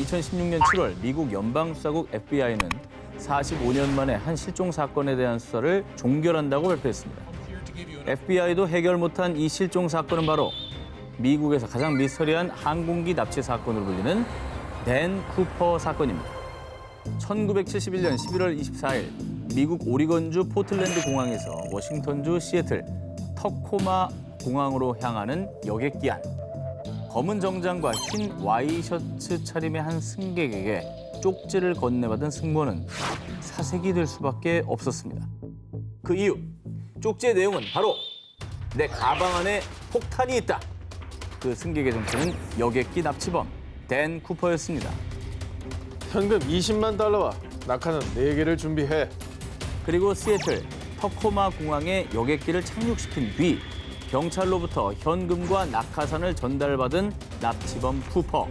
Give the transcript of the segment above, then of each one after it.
2016년 7월 미국 연방수사국 FBI는 45년 만에 한 실종 사건에 대한 수사를 종결한다고 발표했습니다. FBI도 해결 못한 이 실종 사건은 바로 미국에서 가장 미스터리한 항공기 납치 사건으로 불리는 댄 쿠퍼 사건입니다. 1971년 11월 24일 미국 오리건주 포틀랜드 공항에서 워싱턴주 시애틀 터코마 공항으로 향하는 여객기 안. 검은 정장과 흰 와이셔츠 차림의 한 승객에게 쪽지를 건네받은 승무원은 사색이 될 수밖에 없었습니다. 그 이유, 쪽지의 내용은 바로 내 가방 안에 폭탄이 있다. 그 승객의 정체는 여객기 납치범 댄 쿠퍼였습니다. 현금 20만 달러와 낙하산 4개를 준비해. 그리고 시애틀 터코마 공항에 여객기를 착륙시킨 뒤 경찰로부터 현금과 낙하산을 전달받은 납치범 쿠퍼.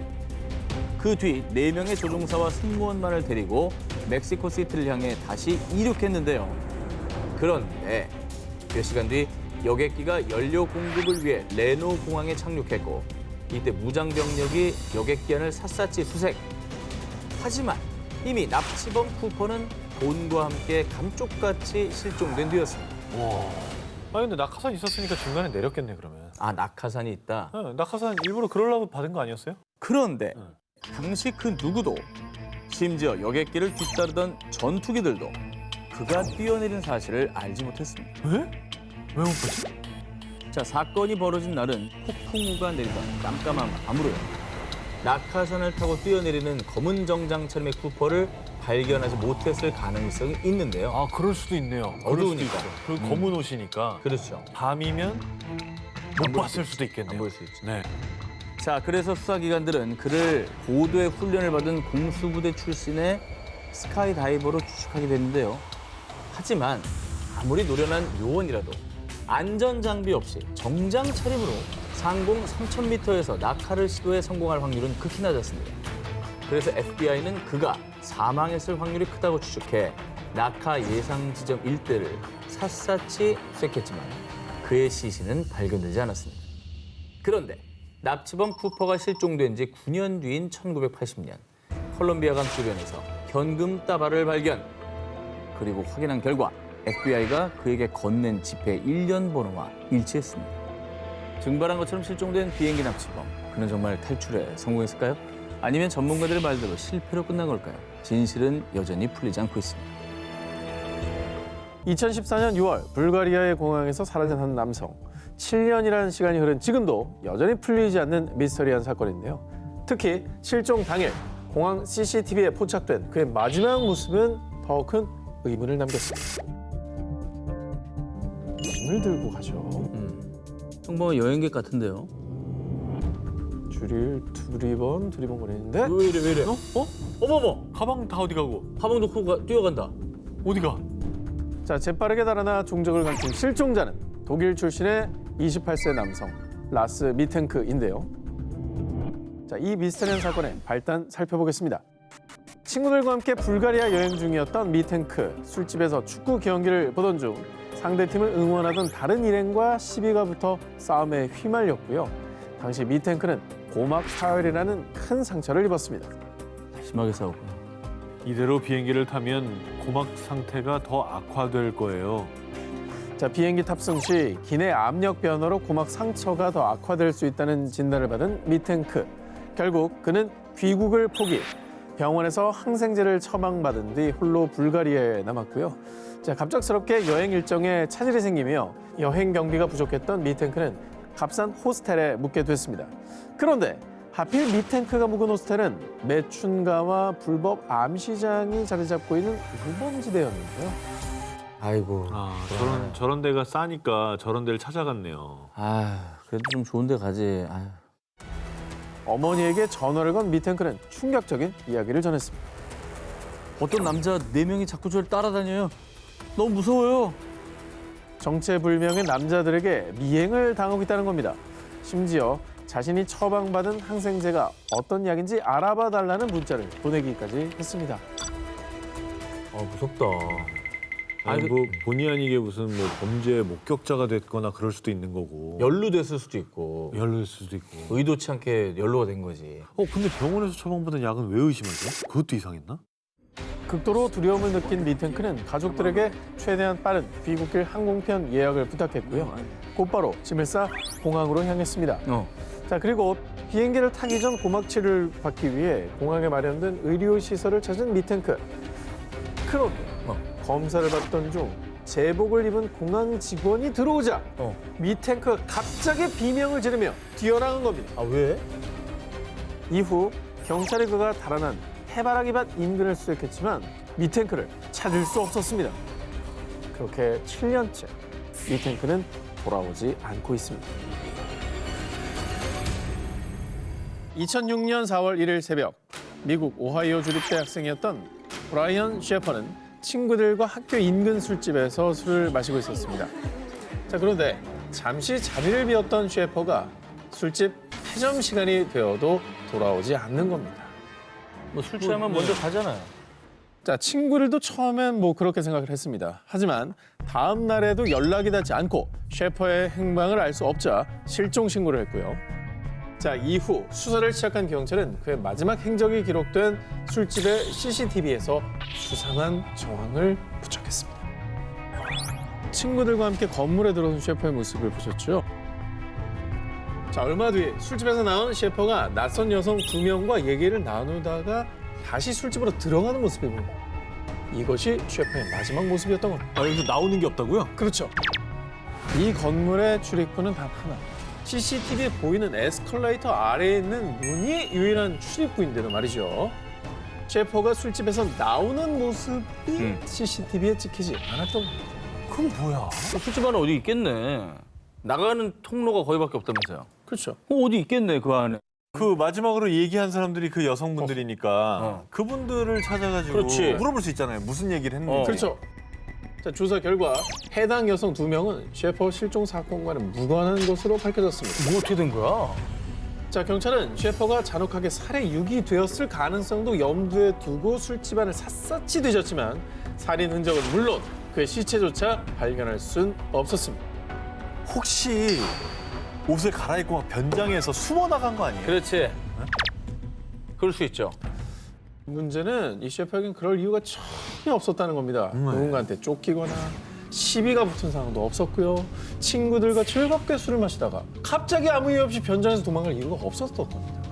그 뒤 4명의 조종사와 승무원만을 데리고 멕시코 시티를 향해 다시 이륙했는데요. 그런데 몇 시간 뒤 여객기가 연료 공급을 위해 레노 공항에 착륙했고 이때 무장병력이 여객기 안을 샅샅이 수색. 하지만 이미 납치범 쿠퍼는 돈과 함께 감쪽같이 실종된 뒤였습니다. 아 근데 낙하산 있었으니까 중간에 내렸겠네 그러면. 아, 낙하산이 있다? 네, 낙하산 일부러 그러려고 받은 거 아니었어요? 그런데 당시 그 누구도 심지어 여객기를 뒤따르던 전투기들도 그가 뛰어내린 사실을 알지 못했습니다. 왜? 왜 못 봤지? 자, 사건이 벌어진 날은 폭풍우가 내리던 깜깜한 밤으로요. 낙하산을 타고 뛰어내리는 검은 정장처럼의 쿠퍼를 발견하지 못했을 가능성이 있는데요. 아 그럴 수도 있네요. 어두우니까. 그리고 검은 옷이니까. 그렇죠. 밤이면 못 봤을 수도 안 있겠네요. 보일 수 있죠. 네. 자, 그래서 수사기관들은 그를 고도의 훈련을 받은 공수부대 출신의 스카이다이버로 추측하게 됐는데요. 하지만 아무리 노련한 요원이라도 안전장비 없이 정장 차림으로 상공 3,000m에서 낙하를 시도해 성공할 확률은 극히 낮았습니다. 그래서 FBI는 그가 사망했을 확률이 크다고 추측해 낙하 예상 지점 일대를 샅샅이 수색했지만 그의 시신은 발견되지 않았습니다. 그런데 납치범 쿠퍼가 실종된 지 9년 뒤인 1980년 콜롬비아강 주변에서 현금 따발을 발견. 그리고 확인한 결과 FBI가 그에게 건넨 지폐 1년 번호와 일치했습니다. 증발한 것처럼 실종된 비행기 납치범. 그는 정말 탈출에 성공했을까요? 아니면 전문가들의 말대로 실패로 끝난 걸까요? 진실은 여전히 풀리지 않고 있습니다. 2014년 6월 불가리아의 공항에서 사라진 한 남성. 7년이라는 시간이 흐른 지금도 여전히 풀리지 않는 미스터리한 사건인데요. 특히 실종 당일 공항 CCTV에 포착된 그의 마지막 모습은 더 큰 의문을 남겼습니다. 돈을 들고 가죠. 평범한 여행객 같은데요? 줄을 두리번 거리는데 왜 이래? 어머머! 가방 다 어디 가고? 가방 놓고 뛰어간다. 어디 가? 자, 재빠르게 달아나 종적을 감춘 실종자는 독일 출신의 28세 남성 라스 미텐크인데요. 자, 이 미스터리한 사건의 발단 살펴보겠습니다. 친구들과 함께 불가리아 여행 중이었던 미텐크. 술집에서 축구 경기를 보던 중 상대팀을 응원하던 다른 일행과 시비가 붙어 싸움에 휘말렸고요. 당시 미텐크는 고막 파열이라는 큰 상처를 입었습니다. 심하게 싸웠구나. 이대로 비행기를 타면 고막 상태가 더 악화될 거예요. 자, 비행기 탑승 시 기내 압력 변화로 고막 상처가 더 악화될 수 있다는 진단을 받은 미텐크. 결국 그는 귀국을 포기. 병원에서 항생제를 처방받은 뒤 홀로 불가리아에 남았고요. 자, 갑작스럽게 여행 일정에 차질이 생기며 여행 경비가 부족했던 미텐크는 값싼 호스텔에 묵게 됐습니다. 그런데 하필 미텐크가 묵은 호스텔은 매춘가와 불법 암시장이 자리 잡고 있는 우범지대였는데요. 아이고. 저런 데가 싸니까 저런 데를 찾아갔네요. 그래도 좀 좋은 데 가지. 어머니에게 전화를 건 미텐크는 충격적인 이야기를 전했습니다. 어떤 남자 4명이 자꾸 저를 따라다녀요. 너무 무서워요. 정체불명의 남자들에게 미행을 당하고 있다는 겁니다. 심지어 자신이 처방받은 항생제가 어떤 약인지 알아봐 달라는 문자를 보내기까지 했습니다. 무섭다. 아니 아니, 뭐 본의 아니게 무슨 뭐 범죄 목격자가 됐거나 그럴 수도 있는 거고. 연루됐을 수도 있고 연루될 수도 있고. 의도치 않게 연루가 된 거지. 근데 병원에서 처방받은 약은 왜 의심하지? 그것도 이상했나? 극도로 두려움을 느낀 미탱크는 가족들에게 최대한 빠른 귀국길 항공편 예약을 부탁했고요. 곧바로 짐을 싸 공항으로 향했습니다. 자, 그리고 비행기를 타기 전 고막 치료를 받기 위해 공항에 마련된 의료 시설을 찾은 미탱크. 그런데 검사를 받던 중 제복을 입은 공항 직원이 들어오자 미탱크가 갑자기 비명을 지르며 뛰어나간 겁니다. 아 왜? 이후 경찰이 그가 달아난 해바라기 밭 인근을 수색했지만 미탱크를 찾을 수 없었습니다. 그렇게 7년째 미탱크는 돌아오지 않고 있습니다. 2006년 4월 1일 새벽 미국 오하이오 주립대 학생이었던 브라이언 셰퍼는 친구들과 학교 인근 술집에서 술을 마시고 있었습니다. 자, 그런데 잠시 자리를 비웠던 셰퍼가 술집 폐점 시간이 되어도 돌아오지 않는 겁니다. 뭐 술 취하면 먼저 가잖아요. 자, 친구들도 처음엔 뭐 그렇게 생각을 했습니다. 하지만 다음 날에도 연락이 닿지 않고 셰퍼의 행방을 알 수 없자 실종 신고를 했고요. 자, 이후 수사를 시작한 경찰은 그의 마지막 행적이 기록된 술집의 CCTV에서 수상한 정황을 포착했습니다. 친구들과 함께 건물에 들어선 셰퍼의 모습을 보셨죠? 자, 얼마 뒤 술집에서 나온 셰퍼가 낯선 여성 2명과 얘기를 나누다가 다시 술집으로 들어가는 모습이 보입니다. 이것이 셰퍼의 마지막 모습이었던 겁니다. 여기서 나오는 게 없다고요? 그렇죠. 이 건물의 출입구는 단 하나. CCTV에 보이는 에스컬레이터 아래에 있는 문이 유일한 출입구인데도 말이죠. 셰퍼가 술집에서 나오는 모습이 CCTV에 찍히지 않았던 겁니다. 그럼 뭐야? 술집 안에 어디 있겠네. 나가는 통로가 거기밖에 없다면서요. 그렇죠. 어디 있겠네 그 안에. 그 마지막으로 얘기한 사람들이 그 여성분들이니까 그분들을 찾아가지고 그렇지. 물어볼 수 있잖아요. 무슨 얘기를 했는지. 그렇죠. 자, 조사 결과 해당 여성 2명은 셰퍼 실종 사건과는 무관한 것으로 밝혀졌습니다. 뭐 어떻게 된 거야? 자, 경찰은 셰퍼가 잔혹하게 살해 유기되었을 가능성도 염두에 두고 술집 안을 샅샅이 뒤졌지만 살인 흔적은 물론 그의 시체조차 발견할 순 없었습니다. 혹시 옷을 갈아입고 막 변장해서 숨어 나간 거 아니에요? 그렇지. 그럴 수 있죠. 문제는 이 셰퍼에겐 그럴 이유가 전혀 없었다는 겁니다. 누군가한테 쫓기거나 시비가 붙은 상황도 없었고요. 친구들과 즐겁게 술을 마시다가 갑자기 아무 이유 없이 변장해서 도망갈 이유가 없었던 겁니다.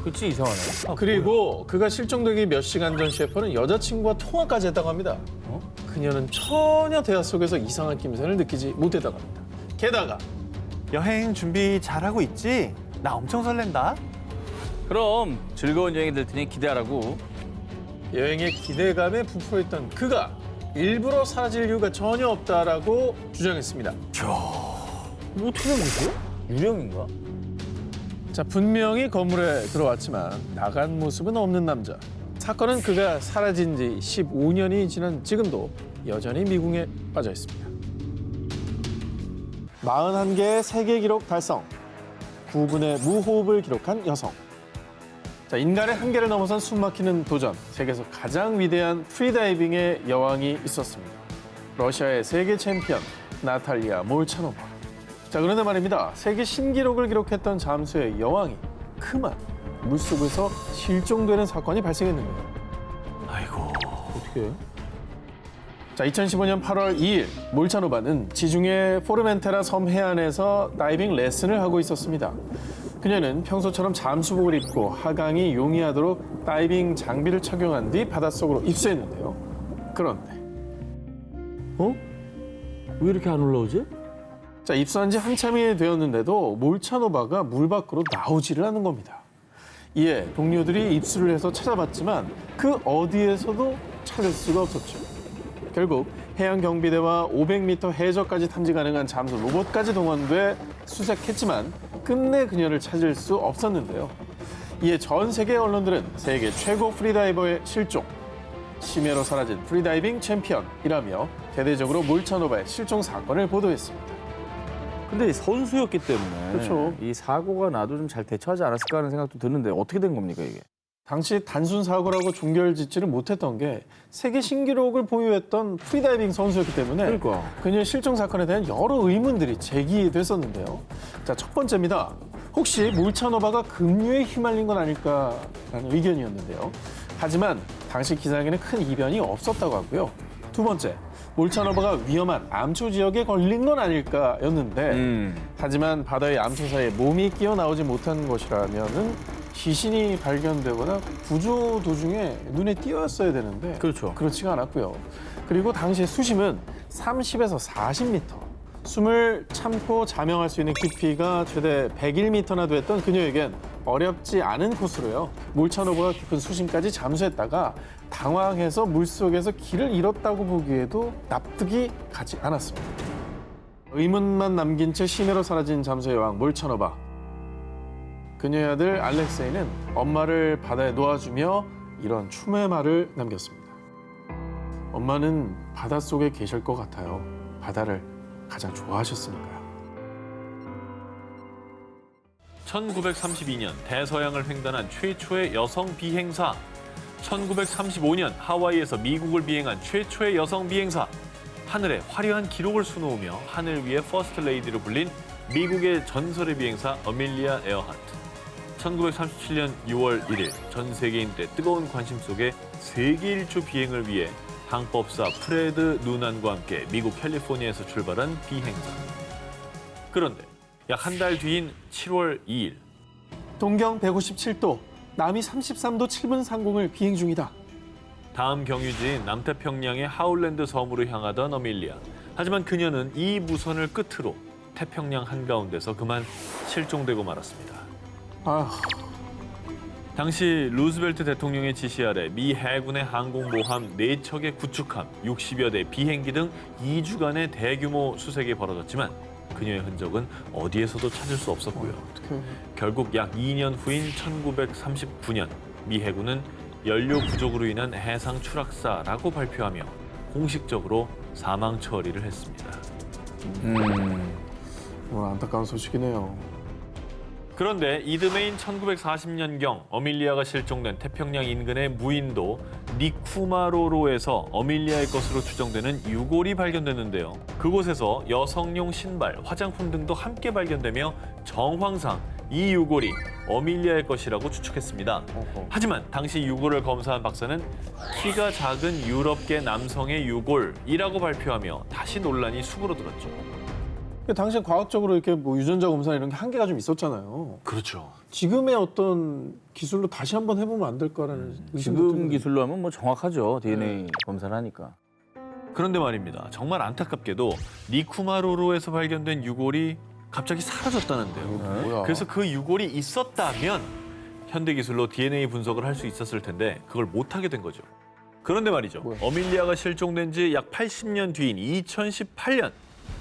그치 이상하네. 그리고 그가 실종되기 몇 시간 전 셰퍼는 여자친구와 통화까지 했다고 합니다. 그녀는 전혀 대화 속에서 이상한 낌새를 느끼지 못했다고 합니다. 게다가 여행 준비 잘하고 있지? 나 엄청 설렌다. 그럼 즐거운 여행이 될 테니 기대하라고. 여행에 기대감에 부풀어있던 그가 일부러 사라질 이유가 전혀 없다라고 주장했습니다. 뭐 어떻게 된 거지? 유령인가? 자, 분명히 건물에 들어왔지만 나간 모습은 없는 남자. 사건은 그가 사라진 지 15년이 지난 지금도 여전히 미궁에 빠져 있습니다. 41개의 세계 기록 달성. 9분의 무호흡을 기록한 여성. 자, 인간의 한계를 넘어선 숨막히는 도전. 세계에서 가장 위대한 프리다이빙의 여왕이 있었습니다. 러시아의 세계 챔피언 나탈리아 몰차노바. 자, 그런데 말입니다. 세계 신기록을 기록했던 잠수의 여왕이 그만 물속에서 실종되는 사건이 발생했는데요. 아이고. 어떻게? 자, 2015년 8월 2일 몰차노바는 지중해 포르멘테라 섬 해안에서 다이빙 레슨을 하고 있었습니다. 그녀는 평소처럼 잠수복을 입고 하강이 용이하도록 다이빙 장비를 착용한 뒤 바닷속으로 입수했는데요. 그런데 왜 이렇게 안 올라오지? 자, 입수한 지 한참이 되었는데도 몰차노바가 물 밖으로 나오지를 않는 겁니다. 이에 동료들이 입수를 해서 찾아봤지만 그 어디에서도 찾을 수가 없었죠. 결국 해양경비대와 500m 해저까지 탐지 가능한 잠수 로봇까지 동원돼 수색했지만 끝내 그녀를 찾을 수 없었는데요. 이에 전 세계 언론들은 세계 최고 프리다이버의 실종, 심해로 사라진 프리다이빙 챔피언이라며 대대적으로 몰차노바의 실종 사건을 보도했습니다. 근데 선수였기 때문에 그렇죠. 이 사고가 나도 좀 잘 대처하지 않았을까 하는 생각도 드는데 어떻게 된 겁니까 이게? 당시 단순 사고라고 종결짓지를 못했던 게 세계 신기록을 보유했던 프리다이빙 선수였기 때문에 그녀의 실종 사건에 대한 여러 의문들이 제기됐었는데요. 자, 첫 번째입니다. 혹시 몰차노바가 급류에 휘말린 건 아닐까라는 의견이었는데요. 하지만 당시 기상에는 큰 이변이 없었다고 하고요. 두 번째, 몰차노바가 위험한 암초 지역에 걸린 건 아닐까였는데 하지만 바다의 암초 사이에 몸이 끼어 나오지 못한 것이라면은 시신이 발견되거나 구조 도중에 눈에 띄었어야 되는데 그렇죠. 그렇지가 않았고요. 그리고 당시 수심은 30에서 40m. 숨을 참고 자명할 수 있는 깊이가 최대 101m나 됐던 그녀에겐 어렵지 않은 코스로요. 몰차노바가 깊은 수심까지 잠수했다가 당황해서 물속에서 길을 잃었다고 보기에도 납득이 가지 않았습니다. 의문만 남긴 채 시내로 사라진 잠수의 왕 몰차노바. 그녀의 아들 알렉세이는 엄마를 바다에 놓아주며 이런 추모의 말을 남겼습니다. 엄마는 바닷속에 계실 것 같아요. 바다를 가장 좋아하셨으니까요. 1932년 대서양을 횡단한 최초의 여성 비행사. 1935년 하와이에서 미국을 비행한 최초의 여성 비행사. 하늘에 화려한 기록을 수놓으며 하늘 위의 퍼스트 레이디로 불린 미국의 전설의 비행사 어밀리아 에어하트. 1937년 6월 1일 전 세계인들의 뜨거운 관심 속에 세계 일주 비행을 위해 항법사 프레드 누난과 함께 미국 캘리포니아에서 출발한 비행사. 그런데 약 한 달 뒤인 7월 2일 동경 157도, 남이 33도 7분 상공을 비행 중이다. 다음 경유지인 남태평양의 하울랜드 섬으로 향하던 어밀리아. 하지만 그녀는 이 무선을 끝으로 태평양 한가운데서 그만 실종되고 말았습니다. 아휴, 당시 루즈벨트 대통령의 지시 아래 미 해군의 항공모함 4척의 구축함, 60여 대 비행기 등 2주간의 대규모 수색이 벌어졌지만 그녀의 흔적은 어디에서도 찾을 수 없었고요. 결국 약 2년 후인 1939년 미 해군은 연료 부족으로 인한 해상 추락사라고 발표하며 공식적으로 사망 처리를 했습니다. 정말 안타까운 소식이네요. 그런데 이듬해인 1940년경 어밀리아가 실종된 태평양 인근의 무인도 니쿠마로로에서 어밀리아의 것으로 추정되는 유골이 발견됐는데요. 그곳에서 여성용 신발, 화장품 등도 함께 발견되며 정황상 이 유골이 어밀리아의 것이라고 추측했습니다. 하지만 당시 유골을 검사한 박사는 키가 작은 유럽계 남성의 유골이라고 발표하며 다시 논란이 수그러들었죠. 당시에 과학적으로 이렇게 뭐 유전자 검사 이런 게 한계가 좀 있었잖아요. 그렇죠. 지금의 어떤 기술로 다시 한번 해보면 안 될까라는 지금 기술로 하면 뭐 정확하죠. DNA 검사를 하니까. 그런데 말입니다. 정말 안타깝게도 니쿠마로로에서 발견된 유골이 갑자기 사라졌다는데요. 뭐야? 그래서 그 유골이 있었다면 현대 기술로 DNA 분석을 할 수 있었을 텐데 그걸 못하게 된 거죠. 그런데 말이죠. 뭐야? 어밀리아가 실종된 지 약 80년 뒤인 2018년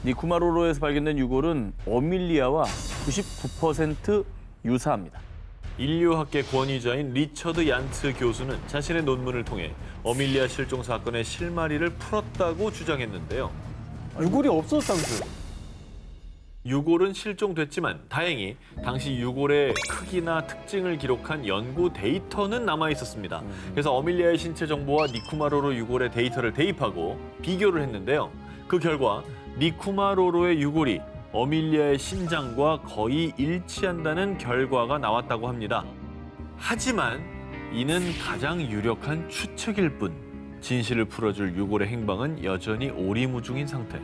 니쿠마로로에서 발견된 유골은 어밀리아와 99% 유사합니다. 인류학계 권위자인 리처드 얀츠 교수는 자신의 논문을 통해 어밀리아 실종 사건의 실마리를 풀었다고 주장했는데요. 유골이 없었다면서요? 유골은 실종됐지만 다행히 당시 유골의 크기나 특징을 기록한 연구 데이터는 남아 있었습니다. 그래서 어밀리아의 신체 정보와 니쿠마로로 유골의 데이터를 대입하고 비교를 했는데요. 그 결과 니쿠마로로의 유골이 어밀리아의 신장과 거의 일치한다는 결과가 나왔다고 합니다. 하지만 이는 가장 유력한 추측일 뿐 진실을 풀어줄 유골의 행방은 여전히 오리무중인 상태.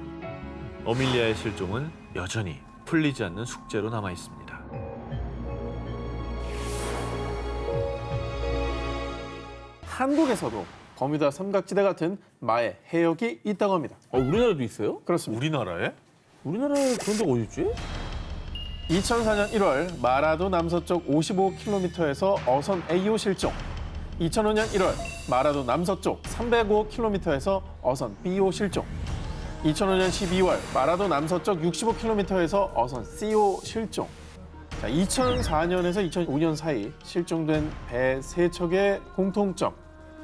어밀리아의 실종은 여전히 풀리지 않는 숙제로 남아 있습니다. 한국에서도 버뮤다 삼각지대 같은 마의 해역이 있다고 합니다. 우리나라도 있어요? 그렇습니다. 우리나라에? 우리나라에 그런 데가 어디 있지? 2004년 1월 마라도 남서쪽 55km에서 어선 A호 실종. 2005년 1월 마라도 남서쪽 305km에서 어선 B호 실종. 2005년 12월 마라도 남서쪽 65km에서 어선 C호 실종. 자, 2004년에서 2005년 사이 실종된 배 3척의 공통점.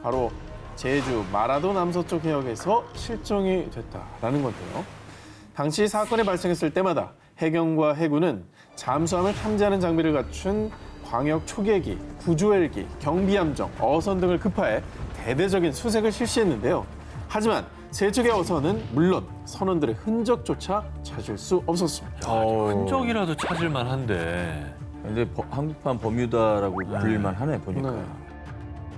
바로 제주 마라도 남서쪽 해역에서 실종이 됐다라는 건데요. 당시 사건이 발생했을 때마다 해경과 해군은 잠수함을 탐지하는 장비를 갖춘 광역 초계기, 구조헬기, 경비함정, 어선 등을 급파해 대대적인 수색을 실시했는데요. 하지만 세 척의 어선은 물론 선원들의 흔적조차 찾을 수 없었습니다. 흔적이라도 찾을 만한데. 근데 한국판 버뮤다라고 불릴만 하네 보니까. 네.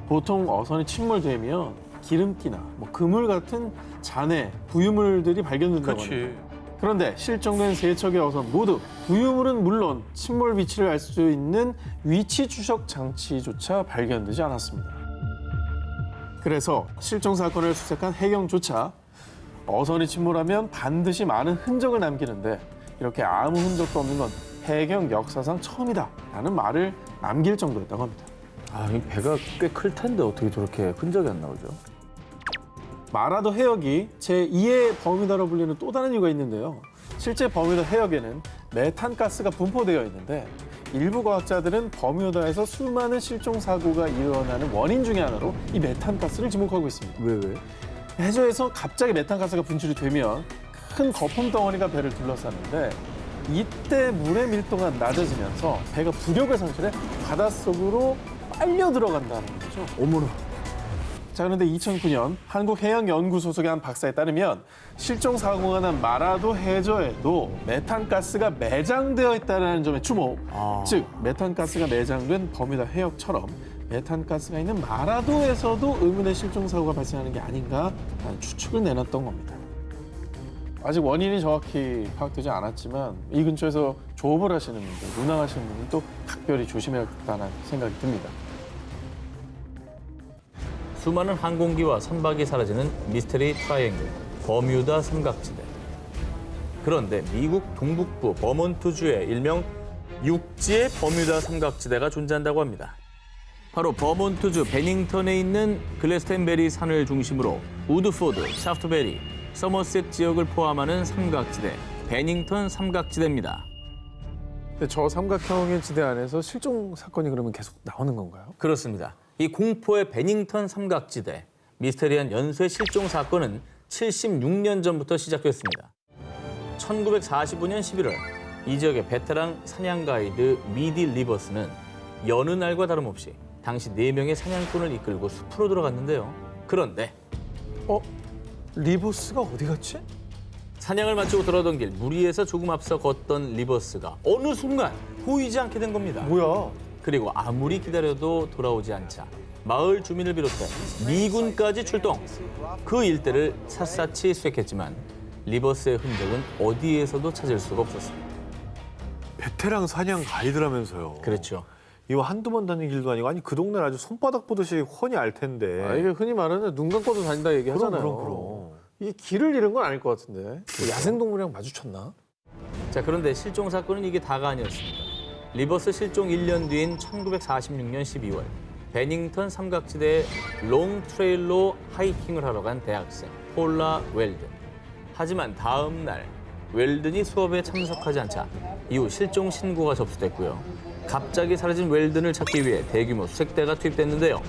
보통 어선이 침몰되면 기름기나 그물 같은 잔해, 부유물들이 발견된다고 합니다. 그렇지. 그런데 실종된 세 척의 어선 모두 부유물은 물론 침몰 위치를 알 수 있는 위치 추적 장치조차 발견되지 않았습니다. 그래서 실종 사건을 수색한 해경조차 어선이 침몰하면 반드시 많은 흔적을 남기는데 이렇게 아무 흔적도 없는 건 해경 역사상 처음이다라는 말을 남길 정도였다고 합니다. 이 배가 꽤 클 텐데 어떻게 저렇게 흔적이 안 나오죠? 마라도 해역이 제2의 버뮤다로 불리는 또 다른 이유가 있는데요. 실제 버뮤다 해역에는 메탄가스가 분포되어 있는데 일부 과학자들은 버뮤다에서 수많은 실종 사고가 일어나는 원인 중에 하나로 이 메탄가스를 지목하고 있습니다. 왜? 해저에서 갑자기 메탄가스가 분출이 되면 큰 거품 덩어리가 배를 둘러싸는데 이때 물의 밀도가 낮아지면서 배가 부력을 상실해 바닷속으로 빨려 들어간다는 거죠. 어머나. 자, 그런데 2009년 한국해양연구소 소속의 한 박사에 따르면 실종 사고가 난 마라도 해저에도 메탄가스가 매장되어 있다는 점에 주목. 즉 메탄가스가 매장된 버뮤다 해역처럼 메탄가스가 있는 마라도에서도 의문의 실종 사고가 발생하는 게 아닌가라는 추측을 내놨던 겁니다. 아직 원인이 정확히 파악되지 않았지만 이 근처에서 조업을 하시는 분들, 운항하시는 분들도 각별히 조심해야겠다는 생각이 듭니다. 수많은 항공기와 선박이 사라지는 미스테리 트라이앵글, 버뮤다 삼각지대. 그런데 미국 동북부 버몬트주에 일명 육지의 버뮤다 삼각지대가 존재한다고 합니다. 바로 버몬트주 베닝턴에 있는 글래스텐베리 산을 중심으로 우드포드, 샤프트베리, 서머셋 지역을 포함하는 삼각지대, 베닝턴 삼각지대입니다. 근데 저 삼각형의 지대 안에서 실종 사건이 그러면 계속 나오는 건가요? 그렇습니다. 이 공포의 베닝턴 삼각지대, 미스테리한 연쇄 실종 사건은 76년 전부터 시작됐습니다. 1945년 11월 이 지역의 베테랑 사냥 가이드 미디 리버스는 여느 날과 다름없이 당시 4명의 사냥꾼을 이끌고 숲으로 들어갔는데요. 그런데 리버스가 어디 갔지? 사냥을 마치고 돌아오던 길 무리에서 조금 앞서 걷던 리버스가 어느 순간 보이지 않게 된 겁니다. 뭐야? 그리고 아무리 기다려도 돌아오지 않자 마을 주민을 비롯해 미군까지 출동. 그 일대를 샅샅이 수색했지만 리버스의 흔적은 어디에서도 찾을 수가 없었습니다. 베테랑 사냥 가이드라면서요. 그렇죠. 이거 한두 번 다니는 길도 아니고 아니 그 동네를 아주 손바닥 보듯이 훤히 알 텐데. 이게 흔히 말하는 눈 감고도 다닌다 얘기하잖아요. 그럼. 이 길을 잃은 건 아닐 것 같은데. 야생동물이랑 마주쳤나? 자, 그런데 실종 사건은 이게 다가 아니었습니다. 리버스 실종 1년 뒤인 1946년 12월 베닝턴 삼각지대의 롱 트레일로 하이킹을 하러 간 대학생 폴라 웰든. 하지만 다음 날 웰든이 수업에 참석하지 않자 이후 실종 신고가 접수됐고요. 갑자기 사라진 웰든을 찾기 위해 대규모 수색대가 투입됐는데요.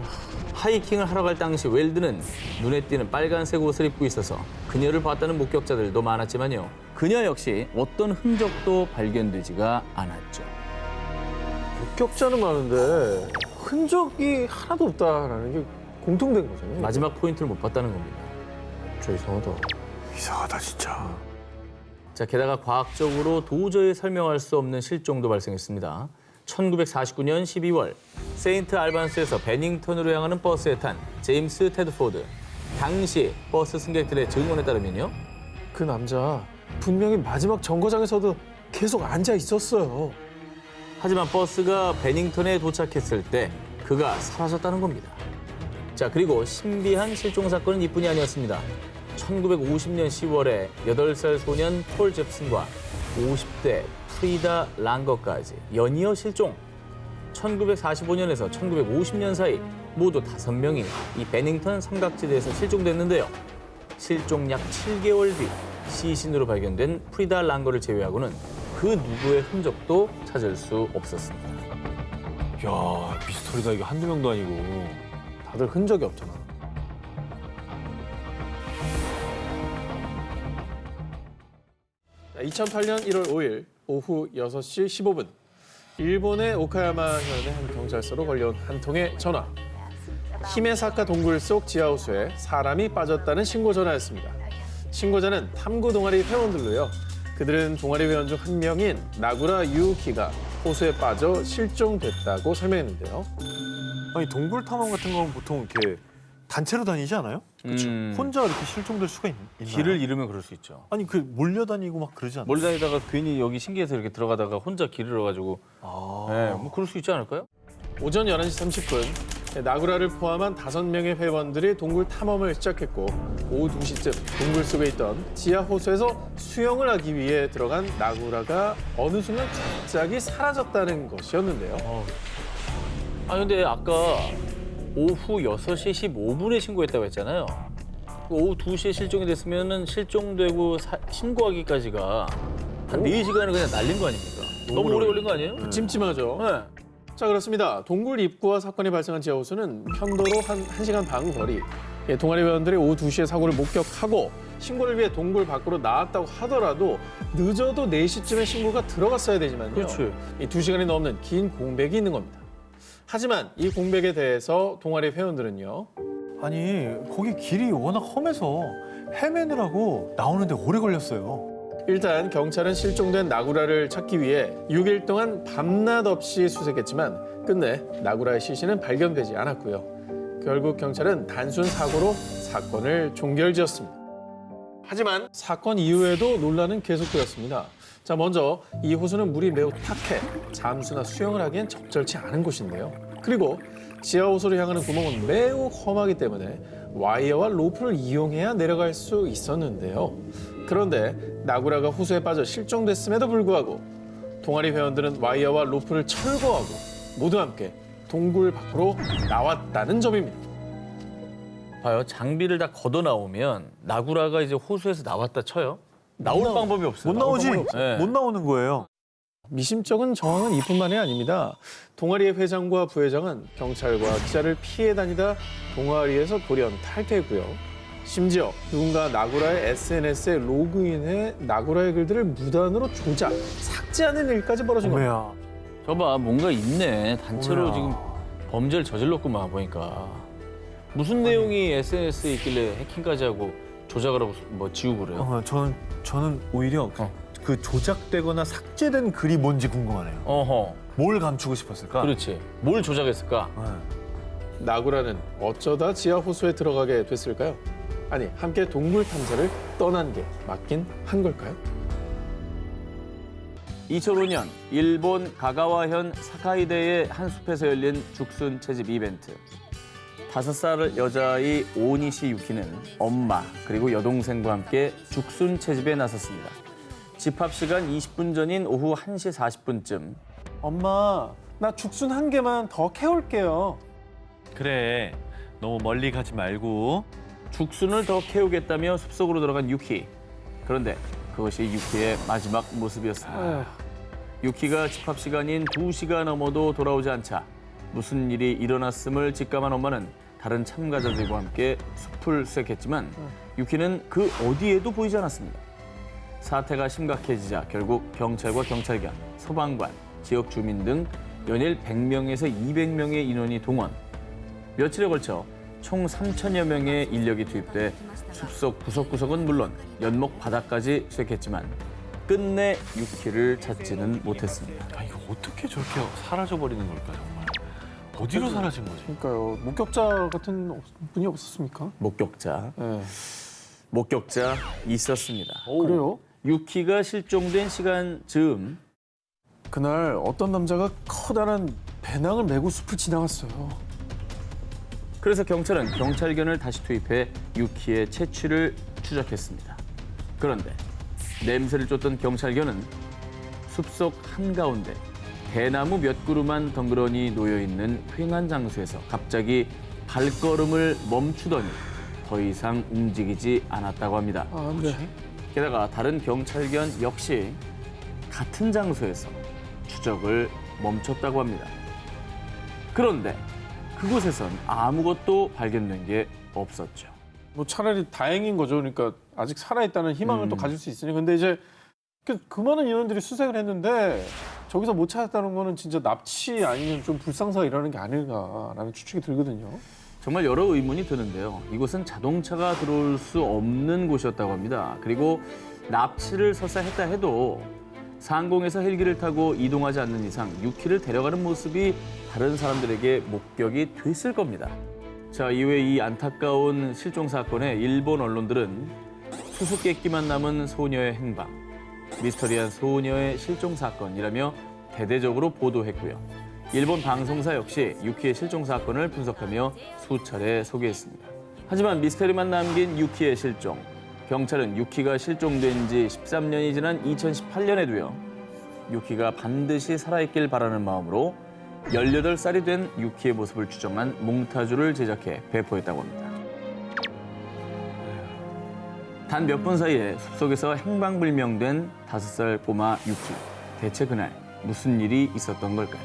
하이킹을 하러 갈 당시 웰든은 눈에 띄는 빨간색 옷을 입고 있어서 그녀를 봤다는 목격자들도 많았지만요. 그녀 역시 어떤 흔적도 발견되지가 않았죠. 목격자는 많은데 흔적이 하나도 없다라는 게 공통된 거잖아요. 마지막 포인트를 못 봤다는 겁니다. 저 이상하다. 이상하다 진짜. 자, 게다가 과학적으로 도저히 설명할 수 없는 실종도 발생했습니다. 1949년 12월 세인트 알반스에서 베닝턴으로 향하는 버스에 탄 제임스 테드포드. 당시 버스 승객들의 증언에 따르면요. 그 남자 분명히 마지막 정거장에서도 계속 앉아 있었어요. 하지만 버스가 베닝턴에 도착했을 때 그가 사라졌다는 겁니다. 자, 그리고 신비한 실종 사건은 이뿐이 아니었습니다. 1950년 10월에 8살 소년 폴 잽슨과 50대 프리다 랑거까지 연이어 실종. 1945년에서 1950년 사이 모두 5명이 이 베닝턴 삼각지대에서 실종됐는데요. 실종 약 7개월 뒤 시신으로 발견된 프리다 랑거를 제외하고는 그 누구의 흔적도 찾을 수 없었습니다. 야 미스터리다 이게 한두 명도 아니고. 다들 흔적이 없잖아. 자, 2008년 1월 5일 오후 6시 15분 일본의 오카야마 현의 한 경찰서로 걸려온 한 통의 전화. 히메사카 동굴 속 지하호수에 사람이 빠졌다는 신고 전화였습니다. 신고자는 탐구 동아리 회원들로요. 그들은 동아리 회원 중 한 명인 나구라 유우키가 호수에 빠져 실종됐다고 설명했는데요. 아니 동굴 탐험 같은 건 보통 이렇게 단체로 다니지 않아요? 그렇죠. 혼자 이렇게 실종될 수가 있나요? 길을 잃으면 그럴 수 있죠. 아니 그 몰려다니고 막 그러지 않나요? 몰래 다니다가 괜히 여기 신기해서 이렇게 들어가다가 혼자 길을 잃어가지고 네, 뭐 그럴 수 있지 않을까요? 오전 11시 30분 나구라를 포함한 5명의 회원들이 동굴 탐험을 시작했고 오후 2시쯤 동굴 속에 있던 지하 호수에서 수영을 하기 위해 들어간 나구라가 어느 순간 갑자기 사라졌다는 것이었는데요. 아 근데 아까 오후 6시 15분에 신고했다고 했잖아요. 오후 2시에 실종이 됐으면은 실종되고 신고하기까지가 한 4시간을 그냥 날린 거 아닙니까? 너무 오래 걸린 거 아니에요? 찜찜하죠. 네. 자, 그렇습니다. 동굴 입구와 사건이 발생한 지하 호수는 편도로 한 1시간 반 거리. 동아리 회원들이 오후 2시에 사고를 목격하고 신고를 위해 동굴 밖으로 나왔다고 하더라도 늦어도 4시쯤에 신고가 들어갔어야 되지만요. 그렇지. 이 2시간이 넘는 긴 공백이 있는 겁니다. 하지만 이 공백에 대해서 동아리 회원들은요. 아니 거기 길이 워낙 험해서 헤매느라고 나오는데 오래 걸렸어요. 일단 경찰은 실종된 나구라를 찾기 위해 6일 동안 밤낮 없이 수색했지만 끝내 나구라의 시신은 발견되지 않았고요. 결국 경찰은 단순 사고로 사건을 종결지었습니다. 하지만 사건 이후에도 논란은 계속되었습니다. 자, 먼저 이 호수는 물이 매우 탁해 잠수나 수영을 하기엔 적절치 않은 곳인데요. 그리고 지하 호수를 향하는 구멍은 매우 험하기 때문에 와이어와 로프를 이용해야 내려갈 수 있었는데요. 그런데 나구라가 호수에 빠져 실종됐음에도 불구하고 동아리 회원들은 와이어와 로프를 철거하고 모두 함께 동굴 밖으로 나왔다는 점입니다. 봐요. 장비를 다 걷어 나오면 나구라가 이제 호수에서 나왔다 쳐요. 나올 방법이 없어요. 못 나오지? 나올 방법이 없어요. 네. 못 나오는 거예요. 미심쩍은 정황은 이뿐만이 아닙니다. 동아리의 회장과 부회장은 경찰과 기자를 피해 다니다 동아리에서 돌연 탈퇴했고요. 심지어 누군가 나구라의 SNS에 로그인해 나구라의 글들을 무단으로 조작, 삭제하는 일까지 벌어진 겁니다. 어머야. 저봐 뭔가 있네. 단체로 어머야. 지금 범죄를 저질렀구만 보니까. 무슨 내용이 SNS에 있길래 해킹까지 하고 조작을 하고 뭐 지우고 그래요? 저는 오히려 그 조작되거나 삭제된 글이 뭔지 궁금하네요. 어허. 뭘 감추고 싶었을까? 그렇지. 뭘 조작했을까? 나구라는 어쩌다 지하 호수에 들어가게 됐을까요? 아니, 함께 동굴 탐사를 떠난 게 맞긴 한 걸까요? 2005년 일본 가가와현 사카이데의 한 숲에서 열린 죽순 채집 이벤트. 5살 여자아이 오니시 유키는 엄마 그리고 여동생과 함께 죽순 채집에 나섰습니다. 집합 시간 20분 전인 오후 1시 40분쯤 엄마, 나 죽순 1개만 더 캐올게요. 그래. 너무 멀리 가지 말고. 죽순을 더 캐우겠다며 숲속으로 들어간 유키. 그런데 그것이 유키의 마지막 모습이었습니다. 유키가 집합 시간인 2시가 넘어도 돌아오지 않자 무슨 일이 일어났음을 직감한 엄마는 다른 참가자들과 함께 숲을 수색했지만 유키는 그 어디에도 보이지 않았습니다. 사태가 심각해지자 결국 경찰과 경찰관, 소방관, 지역 주민 등 연일 100명에서 200명의 인원이 동원. 며칠에 걸쳐 총 3천여 명의 인력이 투입돼 숲속 구석구석은 물론 연못 바닥까지 수색했지만 끝내 유키를 찾지는 못했습니다. 아, 이거 어떻게 저렇게 사라져버리는 걸까 정말. 어디로 사라진 거지? 그러니까요. 목격자 같은 분이 없었습니까? 목격자 네. 있었습니다. 그래요? 유키가 실종된 시간 즈음 그날 어떤 남자가 커다란 배낭을 메고 숲을 지나갔어요. 그래서 경찰은 경찰견을 다시 투입해 유키의 채취를 추적했습니다. 그런데 냄새를 쫓던 경찰견은 숲속 한가운데 대나무 몇 그루만 덩그러니 놓여있는 휑한 장소에서 갑자기 발걸음을 멈추더니 더 이상 움직이지 않았다고 합니다. 네. 게다가 다른 경찰견 역시 같은 장소에서 추적을 멈췄다고 합니다. 그런데 그곳에선 아무것도 발견된 게 없었죠. 뭐 차라리 다행인 거죠. 그러니까 아직 살아있다는 희망을 또 가질 수 있으니. 근데 이제 그 많은 인원들이 수색을 했는데 저기서 못 찾았다는 거는 진짜 납치 아니면 좀 불상사가 일어나는 게 아닐까라는 추측이 들거든요. 정말 여러 의문이 드는데요. 이곳은 자동차가 들어올 수 없는 곳이었다고 합니다. 그리고 납치를 설사 했다 해도 상공에서 헬기를 타고 이동하지 않는 이상 유키를 데려가는 모습이 다른 사람들에게 목격이 됐을 겁니다. 자, 이후에 이 안타까운 실종 사건에 일본 언론들은 수수께끼만 남은 소녀의 행방, 미스터리한 소녀의 실종 사건이라며 대대적으로 보도했고요. 일본 방송사 역시 유키의 실종 사건을 분석하며 수차례 소개했습니다. 하지만 미스터리만 남긴 유키의 실종. 경찰은 유키가 실종된 지 13년이 지난 2018년에도요. 유키가 반드시 살아있길 바라는 마음으로 18살이 된 유키의 모습을 추정한 몽타주를 제작해 배포했다고 합니다. 단 몇 분 사이에 숲속에서 행방불명된 5살 꼬마 유키. 대체 그날 무슨 일이 있었던 걸까요?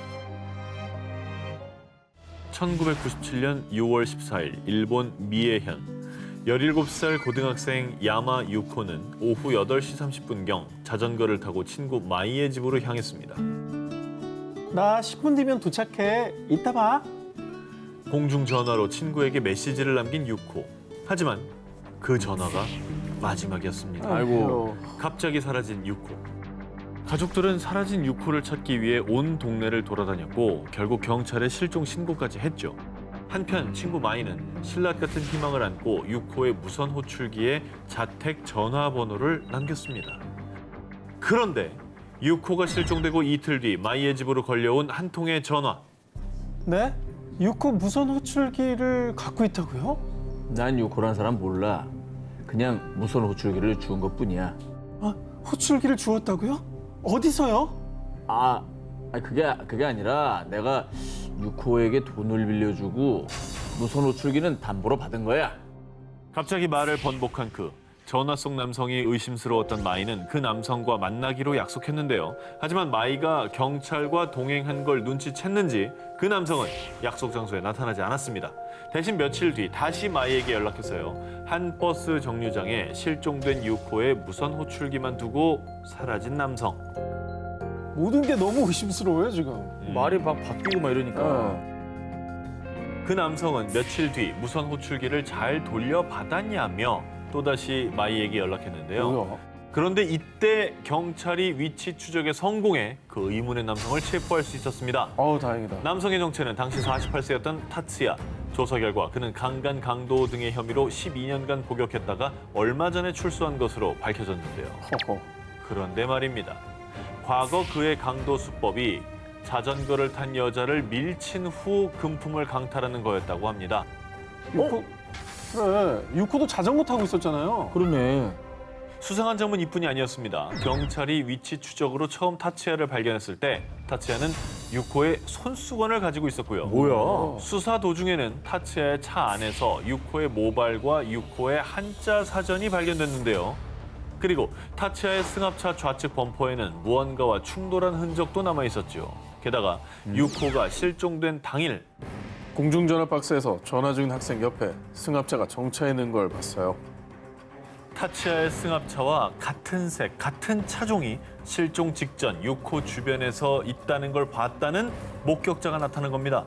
1997년 6월 14일 일본 미에현 17살 고등학생 야마 유코는 오후 8시 30분경 자전거를 타고 친구 마이의 집으로 향했습니다. 나 10분 뒤면 도착해. 이따 봐. 공중전화로 친구에게 메시지를 남긴 유코. 하지만 그 전화가 마지막이었습니다. 아이고. 갑자기 사라진 유코. 가족들은 사라진 유코를 찾기 위해 온 동네를 돌아다녔고 결국 경찰에 실종 신고까지 했죠. 한편 친구 마이는 신라 같은 희망을 안고 유코의 무선 호출기에 자택 전화번호를 남겼습니다. 그런데 유코가 실종되고 이틀 뒤 마이의 집으로 걸려온 한 통의 전화. 네? 유코 무선 호출기를 갖고 있다고요? 난 유코란 사람 몰라. 그냥 무선 호출기를 주운 것뿐이야. 아, 호출기를 주었다고요? 어디서요? 그게 아니라 내가 유코에게 돈을 빌려주고 무선 호출기는 담보로 받은 거야. 갑자기 말을 번복한 그 전화 속 남성이 의심스러웠던 마이는 그 남성과 만나기로 약속했는데요. 하지만 마이가 경찰과 동행한 걸 눈치챘는지 그 남성은 약속 장소에 나타나지 않았습니다. 대신 며칠 뒤 다시 마이에게 연락했어요. 한 버스 정류장에 실종된 유코의 무선 호출기만 두고 사라진 남성. 모든 게 너무 의심스러워요, 지금. 말이 막 바뀌고 막 이러니까. 그 남성은 며칠 뒤 무선 호출기를 잘 돌려받았냐며 또다시 마이에게 연락했는데요. 뭐야? 그런데 이때 경찰이 위치 추적에 성공해 그 의문의 남성을 체포할 수 있었습니다. 다행이다. 남성의 정체는 당시 48세였던 타츠야. 조사 결과 그는 강간, 강도 등의 혐의로 12년간 복역했다가 얼마 전에 출소한 것으로 밝혀졌는데요. 허허. 그런데 말입니다. 과거 그의 강도 수법이 자전거를 탄 여자를 밀친 후 금품을 강탈하는 거였다고 합니다. 유코, 그래. 유코도 자전거 타고 있었잖아요. 그러네. 수상한 점은 이뿐이 아니었습니다. 경찰이 위치 추적으로 처음 타츠야를 발견했을 때 타츠야는 유코의 손수건을 가지고 있었고요. 뭐야? 수사 도중에는 타츠야의 차 안에서 유코의 모발과 유코의 한자 사전이 발견됐는데요. 그리고 타츠야의 승합차 좌측 범퍼에는 무언가와 충돌한 흔적도 남아 있었죠. 게다가 유코가 실종된 당일 공중전화 박스에서 전화 중인 학생 옆에 승합차가 정차해 있는 걸 봤어요. 타츠야의 승합차와 같은 색, 같은 차종이 실종 직전 유코 주변에서 있다는 걸 봤다는 목격자가 나타난 겁니다.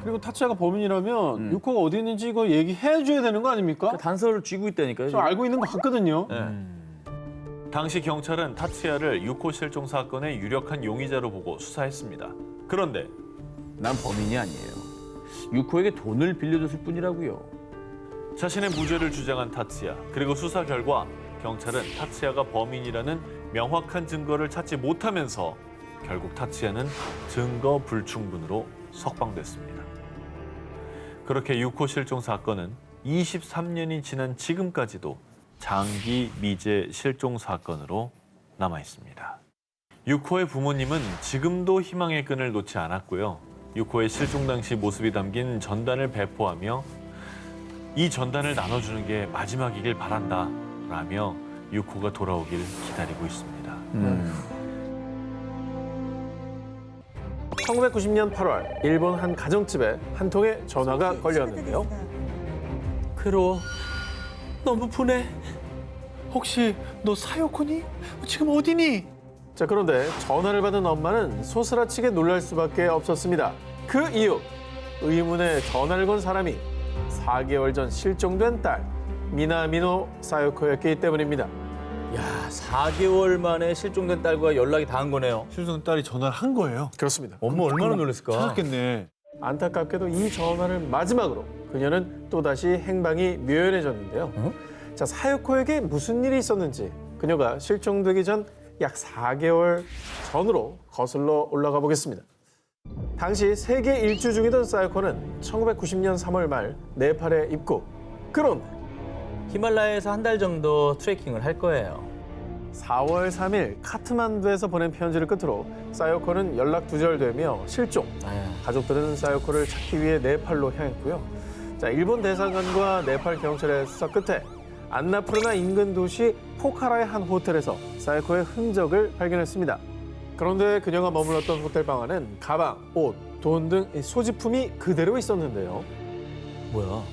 그리고 타츠야가 범인이라면 유코가 어디 있는지 이거 얘기해줘야 되는 거 아닙니까? 그 단서를 쥐고 있다니까요. 저 알고 있는 것 같거든요. 네. 당시 경찰은 타츠야를 유코 실종 사건의 유력한 용의자로 보고 수사했습니다. 그런데 난 범인이 아니에요. 유코에게 돈을 빌려줬을 뿐이라고요. 자신의 무죄를 주장한 타츠야. 그리고 수사 결과 경찰은 타츠야가 범인이라는 명확한 증거를 찾지 못하면서 결국 타츠야는 증거 불충분으로 석방됐습니다. 그렇게 유코 실종 사건은 23년이 지난 지금까지도 장기 미제 실종 사건으로 남아 있습니다. 유코의 부모님은 지금도 희망의 끈을 놓지 않았고요. 유코의 실종 당시 모습이 담긴 전단을 배포하며 이 전단을 나눠주는 게 마지막이길 바란다 라며 유코가 돌아오길 기다리고 있습니다. 1990년 8월 일본 한 가정집에 한 통의 전화가 걸렸는데요. 괴로워. 너무 분해. 혹시 너 사요코니? 지금 어디니? 자, 그런데 전화를 받은 엄마는 소스라치게 놀랄 수밖에 없었습니다. 그 이유, 의문의 전화를 건 사람이 4개월 전 실종된 딸 미나미노 사요코였기 때문입니다. 야, 4개월 만에 실종된 딸과 연락이 닿은 거네요. 실종 딸이 전화를 한 거예요. 그렇습니다. 엄마 얼마나 놀랐을까? 찾았겠네. 안타깝게도 이 전화를 마지막으로 그녀는 또다시 행방이 묘연해졌는데요. 자, 사요코에게 무슨 일이 있었는지 그녀가 실종되기 전 약 4개월 전으로 거슬러 올라가 보겠습니다. 당시 세계 일주 중이던 사요코는 1990년 3월 말 네팔에 입국. 그런데 히말라야에서 한 달 정도 트레킹을 할 거예요. 4월 3일 카트만두에서 보낸 편지를 끝으로 사요코는 연락 두절되며 실종. 가족들은 사요코를 찾기 위해 네팔로 향했고요. 자, 일본 대사관과 네팔 경찰의 수사 끝에 안나푸르나 인근 도시 포카라의 한 호텔에서 사요코의 흔적을 발견했습니다. 그런데 그녀가 머물렀던 호텔 방 안엔 가방, 옷, 돈 등 소지품이 그대로 있었는데요. 뭐야?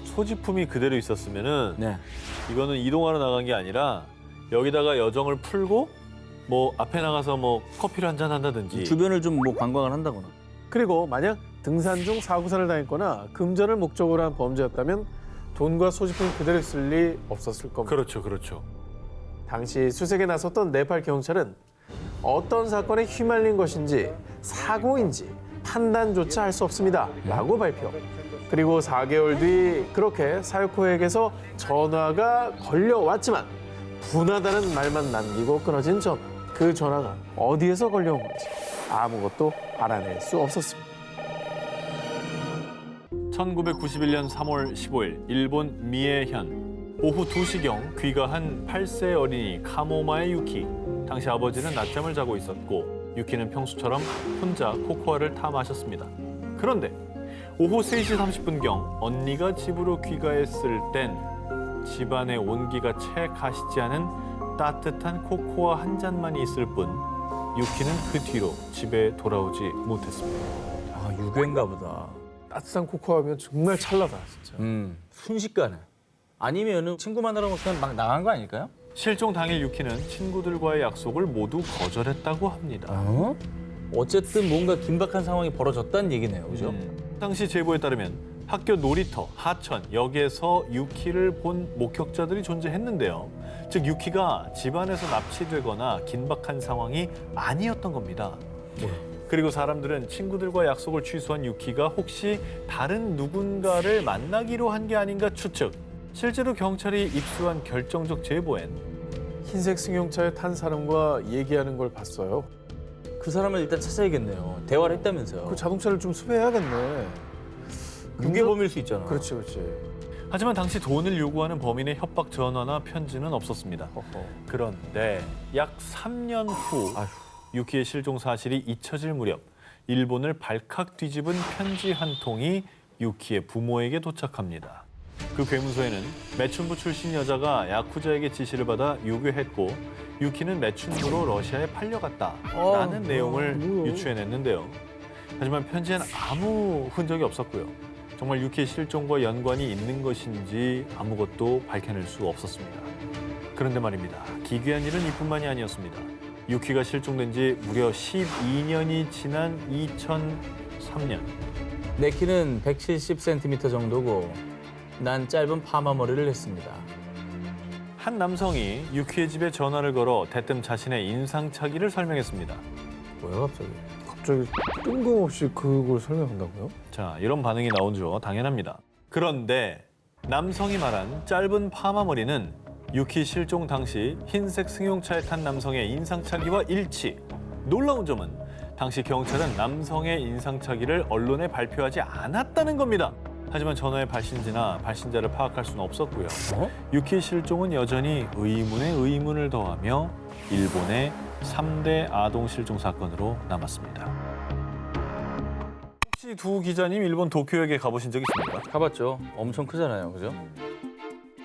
소지품이 그대로 있었으면은 네. 이거는 이동하러 나간 게 아니라 여기다가 여정을 풀고 뭐 앞에 나가서 뭐 커피를 한잔 한다든지 주변을 좀 뭐 관광을 한다거나. 그리고 만약 등산 중 사고사를 당했거나 금전을 목적으로 한 범죄였다면 돈과 소지품이 그대로 있을 리 없었을 겁니다. 그렇죠, 그렇죠. 당시 수색에 나섰던 네팔 경찰은 어떤 사건에 휘말린 것인지 사고인지 판단조차 할 수 없습니다. 라고 발표. 그리고 4개월 뒤 그렇게 사요코에게서 전화가 걸려왔지만 분하다는 말만 남기고 끊어진 전화. 그 전화가 어디에서 걸려온 건지 아무것도 알아낼 수 없었습니다. 1991년 3월 15일 일본 미에현 오후 2시경 귀가한 8세 어린이 카모마의 유키. 당시 아버지는 낮잠을 자고 있었고 유키는 평소처럼 혼자 코코아를 타 마셨습니다. 그런데 오후 3시 30분경 언니가 집으로 귀가했을 땐 집안의 온기가 채 가시지 않은 따뜻한 코코아 한 잔만이 있을 뿐 유키는 그 뒤로 집에 돌아오지 못했습니다. 아, 유괴인가 보다. 따뜻한 코코아면 정말 찰나다, 진짜. 순식간에. 아니면은 친구 만나러 그냥 막 나간 거 아닐까요? 실종 당일 유키는 친구들과의 약속을 모두 거절했다고 합니다. 어? 어쨌든 뭔가 긴박한 상황이 벌어졌다는 얘기네요, 그죠? 당시 제보에 따르면 학교 놀이터, 하천, 역에서 유키를 본 목격자들이 존재했는데요. 즉 유키가 집안에서 납치되거나 긴박한 상황이 아니었던 겁니다. 그리고 사람들은 친구들과 약속을 취소한 유키가 혹시 다른 누군가를 만나기로 한 게 아닌가 추측. 실제로 경찰이 입수한 결정적 제보엔 흰색 승용차에 탄 사람과 얘기하는 걸 봤어요. 그 사람을 일단 찾아야겠네요. 대화를 했다면서요. 그 자동차를 좀 수배해야겠네. 유괴범일 수 있잖아. 그렇지, 그렇지. 하지만 당시 돈을 요구하는 범인의 협박 전화나 편지는 없었습니다. 그런데 약 3년 후 유키의 실종 사실이 잊혀질 무렵 일본을 발칵 뒤집은 편지 한 통이 유키의 부모에게 도착합니다. 그 괴문서에는 매춘부 출신 여자가 야쿠자에게 지시를 받아 유괴했고 유키는 매춘부로 러시아에 팔려갔다라는 내용을 유추해냈는데요. 하지만 편지엔 아무 흔적이 없었고요. 정말 유키의 실종과 연관이 있는 것인지 아무것도 밝혀낼 수 없었습니다. 그런데 말입니다. 기괴한 일은 이뿐만이 아니었습니다. 유키가 실종된 지 무려 12년이 지난 2003년. 내 키는 170cm 정도고 난 짧은 파마 머리를 했습니다. 한 남성이 유키의 집에 전화를 걸어 대뜸 자신의 인상착의를 설명했습니다. 뭐야 갑자기? 갑자기 뜬금없이 그걸 설명한다고요? 자, 이런 반응이 나오죠. 당연합니다. 그런데 남성이 말한 짧은 파마 머리는 유키 실종 당시 흰색 승용차에 탄 남성의 인상착의와 일치. 놀라운 점은 당시 경찰은 남성의 인상착의를 언론에 발표하지 않았다는 겁니다. 하지만 전화의 발신지나 발신자를 파악할 수는 없었고요. 유키 실종은 여전히 의문에 의문을 더하며 일본의 3대 아동 실종 사건으로 남았습니다. 혹시 두 기자님 일본 도쿄역에 가보신 적 있습니까? 가봤죠. 엄청 크잖아요, 그죠?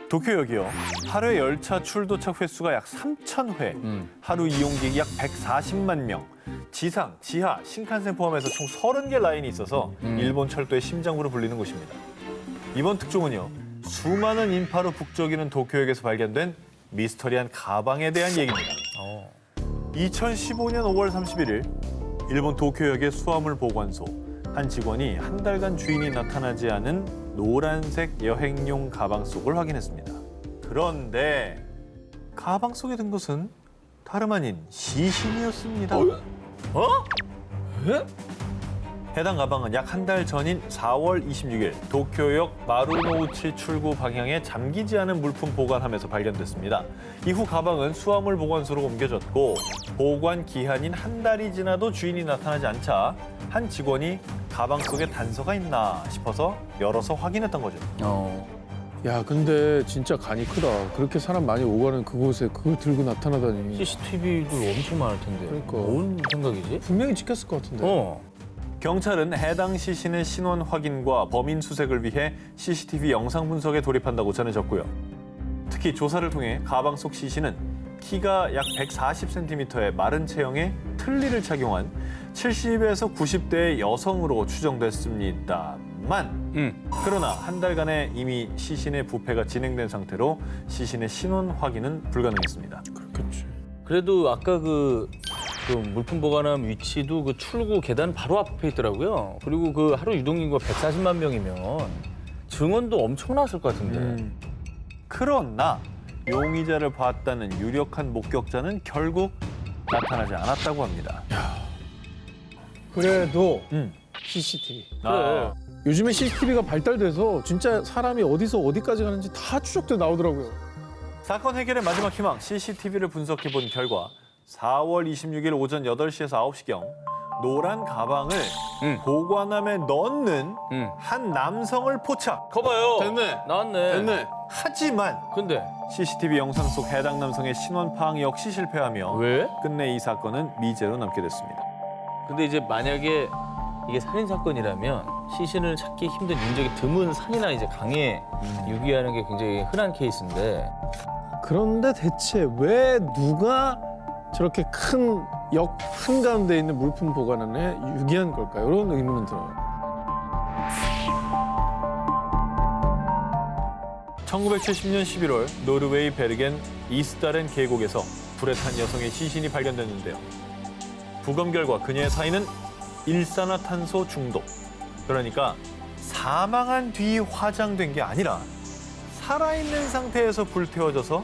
도쿄역이요. 하루에 열차 출도착 횟수가 약 3,000회, 하루 이용객이 약 140만 명, 지상, 지하, 신칸센 포함해서 총 30개 라인이 있어서 일본 철도의 심장부로 불리는 곳입니다. 이번 특종은요. 수많은 인파로 북적이는 도쿄역에서 발견된 미스터리한 가방에 대한 얘기입니다. 2015년 5월 31일 일본 도쿄역의 수화물 보관소 한 직원이 한 달간 주인이 나타나지 않은 노란색 여행용 가방 속을 확인했습니다. 그런데 가방 속에 든 것은 다름 아닌 시신이었습니다. 해당 가방은 약 한 달 전인 4월 26일 도쿄역 마루노우치 출구 방향에 잠기지 않은 물품 보관함에서 발견됐습니다. 이후 가방은 수화물 보관소로 옮겨졌고 보관 기한인 한 달이 지나도 주인이 나타나지 않자 한 직원이 가방 속에 단서가 있나 싶어서 열어서 확인했던 거죠. 야, 근데 진짜 간이 크다. 그렇게 사람 많이 오가는 그곳에 그걸 들고 나타나다니. CCTV도 엄청 많을 텐데. 그러니까. 뭔 생각이지? 분명히 찍혔을 것 같은데. 경찰은 해당 시신의 신원 확인과 범인 수색을 위해 CCTV 영상 분석에 돌입한다고 전해졌고요. 특히 조사를 통해 가방 속 시신은 키가 약 140cm의 마른 체형의 틀니를 착용한 70에서 90대의 여성으로 추정됐습니다만 그러나 한 달간에 이미 시신의 부패가 진행된 상태로 시신의 신원 확인은 불가능했습니다. 그렇겠지. 그래도 아까 그 물품 보관함 위치도 그 출구 계단 바로 앞에 있더라고요. 그리고 그 하루 유동인구가 140만 명이면 증언도 엄청났을 것 같은데. 그러나 용의자를 봤다는 유력한 목격자는 결국 나타나지 않았다고 합니다. 그래도 CCTV. 아, 요즘에 CCTV가 발달돼서 진짜 사람이 어디서 어디까지 가는지 다 추적돼 나오더라고요. 사건 해결의 마지막 희망 CCTV를 분석해 본 결과 4월 26일 오전 8시에서 9시경 노란 가방을 보관함에 넣는 한 남성을 포착. 거봐요. 됐네. 나왔네. 됐네. 하지만 근데 CCTV 영상 속 해당 남성의 신원 파악 역시 실패하며 왜? 끝내 이 사건은 미제로 남게 됐습니다. 근데 이제 만약에 이게 살인 사건이라면 시신을 찾기 힘든 인적이 드문 산이나 이제 강에 유기하는 게 굉장히 흔한 케이스인데 그런데 대체 왜 누가 저렇게 큰 역 한가운데 있는 물품 보관함에 유기한 걸까요? 이런 의문은 들어요. 1970년 11월 노르웨이 베르겐 이스다렌 계곡에서 불에 탄 여성의 시신이 발견됐는데요. 부검 결과 그녀의 사인은 일산화탄소 중독. 그러니까 사망한 뒤 화장된 게 아니라 살아있는 상태에서 불태워져서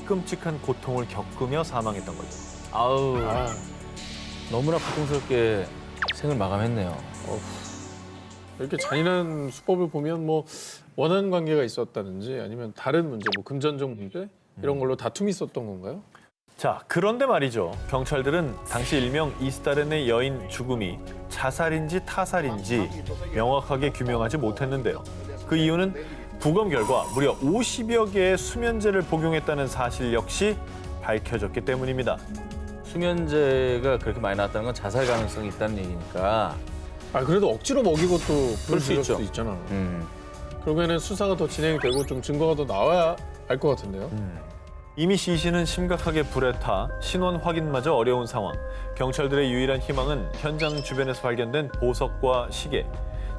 끔찍한 고통을 겪으며 사망했던 거죠. 아우 너무나 고통스럽게 생을 마감했네요. 이렇게 잔인한 수법을 보면 뭐 원한 관계가 있었다든지 아니면 다른 문제, 뭐 금전적 문제 이런 걸로 다툼이 있었던 건가요? 자, 그런데 말이죠. 경찰들은 당시 일명 이스다렌의 여인 죽음이 자살인지 타살인지 명확하게 규명하지 못했는데요. 그 이유는 부검 결과 무려 50여 개의 수면제를 복용했다는 사실 역시 밝혀졌기 때문입니다. 수면제가 그렇게 많이 나왔다는 건 자살 가능성이 있다는 얘기니까. 아, 그래도 억지로 먹이고 또 그럴 수 불을 있죠. 수도 있잖아. 그러면은 수사가 더 진행이 되고 좀 증거가 더 나와야 알 것 같은데요. 이미 시신은 심각하게 불에 타 신원 확인마저 어려운 상황. 경찰들의 유일한 희망은 현장 주변에서 발견된 보석과 시계,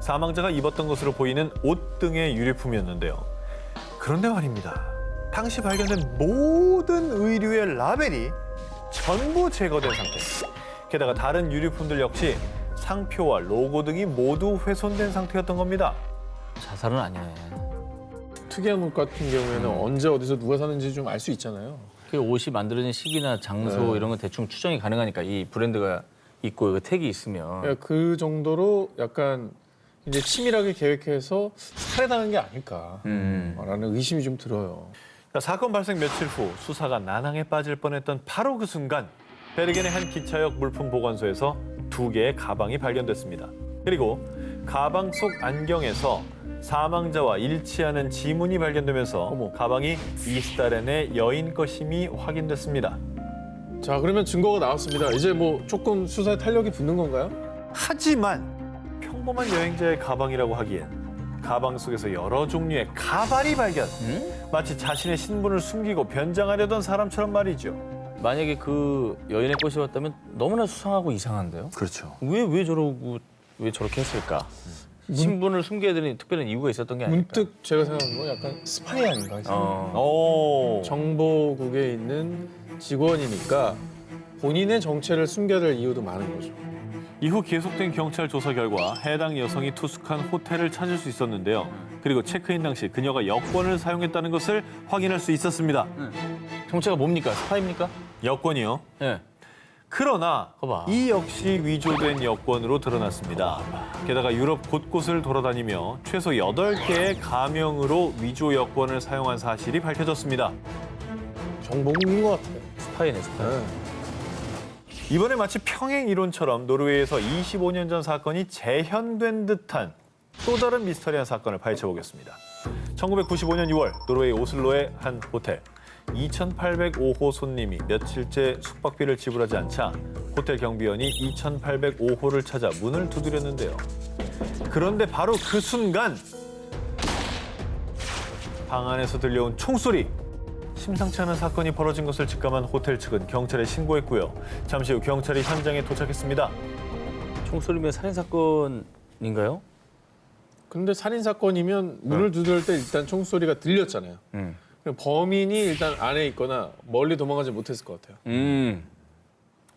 사망자가 입었던 것으로 보이는 옷 등의 유류품이었는데요. 그런데 말입니다. 당시 발견된 모든 의류의 라벨이 전부 제거된 상태. 게다가 다른 유류품들 역시 상표와 로고 등이 모두 훼손된 상태였던 겁니다. 자살은 아니네. 특이한 옷 같은 경우에는 언제 어디서 누가 사는지 좀 알 수 있잖아요. 그 옷이 만들어진 시기나 장소 이런 건 대충 추정이 가능하니까 이 브랜드가 있고 그 택이 있으면 그러니까 그 정도로 약간 이제 치밀하게 계획해서 살해당한 게 아닐까라는 의심이 좀 들어요. 사건 발생 며칠 후 수사가 난항에 빠질 뻔했던 바로 그 순간 베르겐의 한 기차역 물품 보관소에서 2개의 가방이 발견됐습니다. 그리고 가방 속 안경에서 사망자와 일치하는 지문이 발견되면서 가방이 이스다렌의 여인 것임이 확인됐습니다. 자, 그러면 증거가 나왔습니다. 이제 뭐 조금 수사에 탄력이 붙는 건가요? 하지만 평범한 여행자의 가방이라고 하기엔 가방 속에서 여러 종류의 가발이 발견. 마치 자신의 신분을 숨기고 변장하려던 사람처럼 말이죠. 만약에 그 여인의 것이었다면 너무나 수상하고 이상한데요. 그렇죠. 왜 저러고 왜 저렇게 했을까? 신분을 숨겨야 되는 특별한 이유가 있었던 게 아닐까? 문득 제가 생각한 건 약간 스파이 아닌가 싶어요. 오. 정보국에 있는 직원이니까 본인의 정체를 숨겨야 될 이유도 많은 거죠. 이후 계속된 경찰 조사 결과 해당 여성이 투숙한 호텔을 찾을 수 있었는데요. 그리고 체크인 당시 그녀가 여권을 사용했다는 것을 확인할 수 있었습니다. 정체가 뭡니까? 스파입니까? 여권이요. 예. 그러나 거봐. 이 역시 위조된 여권으로 드러났습니다. 게다가 유럽 곳곳을 돌아다니며 최소 8개의 가명으로 위조 여권을 사용한 사실이 밝혀졌습니다. 정보국인 것 같아요. 스파이네, 스파이. 이번에 마치 평행 이론처럼 노르웨이에서 25년 전 사건이 재현된 듯한 또 다른 미스터리한 사건을 파헤쳐보겠습니다. 1995년 6월 노르웨이 오슬로의 한 호텔. 2805호 손님이 며칠째 숙박비를 지불하지 않자 호텔 경비원이 2805호를 찾아 문을 두드렸는데요. 그런데 바로 그 순간 방 안에서 들려온 총소리. 심상치 않은 사건이 벌어진 것을 직감한 호텔 측은 경찰에 신고했고요. 잠시 후 경찰이 현장에 도착했습니다. 총소리면 살인사건인가요? 근데 살인 사건이면 문을 두드릴 때 일단 총소리가 들렸잖아요. 그럼 범인이 일단 안에 있거나 멀리 도망가지 못했을 것 같아요.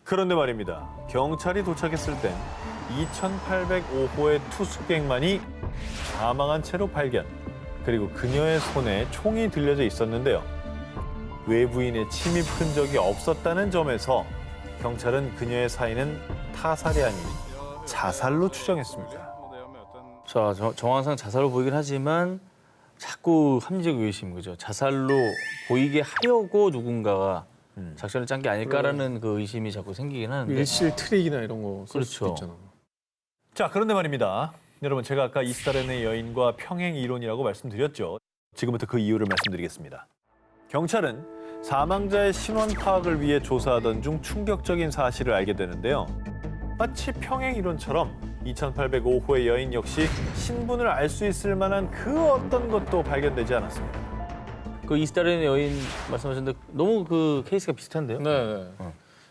그런데 말입니다. 경찰이 도착했을 땐 2805호의 투숙객만이 사망한 채로 발견. 그리고 그녀의 손에 총이 들려져 있었는데요. 외부인의 침입 흔적이 없었다는 점에서 경찰은 그녀의 사인은 타살이 아닌 자살로 추정했습니다. 자, 정황상 자살로 보이긴 하지만 자꾸 합리적 의심인 거죠. 자살로 보이게 하려고 누군가가 작전을 짠 게 아닐까라는 그 의심이 자꾸 생기긴 하는데. 일실 트릭이나 이런 거 쓸 수도 그렇죠. 있잖아. 자, 그런데 말입니다. 여러분, 제가 아까 이스타렌의 여인과 평행 이론이라고 말씀드렸죠. 지금부터 그 이유를 말씀드리겠습니다. 경찰은 사망자의 신원 파악을 위해 조사하던 중 충격적인 사실을 알게 되는데요. 마치 평행 이론처럼 2805호의 여인 역시 신분을 알 수 있을 만한 그 어떤 것도 발견되지 않았습니다. 그 이스타렌의 여인 말씀하셨는데 너무 그 케이스가 비슷한데요? 네.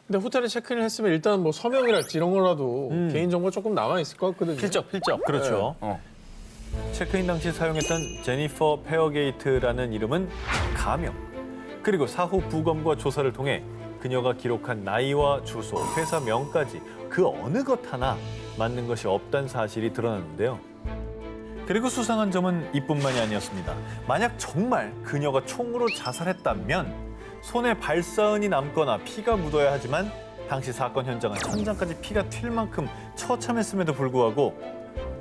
근데 호텔에 체크인을 했으면 일단 뭐 서명이랄지 이런 거라도 개인정보가 조금 남아있을 것 같거든요. 필적. 그렇죠. 체크인 당시 사용했던 제니퍼 페어게이트라는 이름은 가명. 그리고 사후 부검과 조사를 통해 그녀가 기록한 나이와 주소, 회사 명까지 그 어느 것 하나 맞는 것이 없다는 사실이 드러났는데요. 그리고 수상한 점은 이뿐만이 아니었습니다. 만약 정말 그녀가 총으로 자살했다면 손에 발사은이 남거나 피가 묻어야 하지만 당시 사건 현장은 천장까지 피가 튈 만큼 처참했음에도 불구하고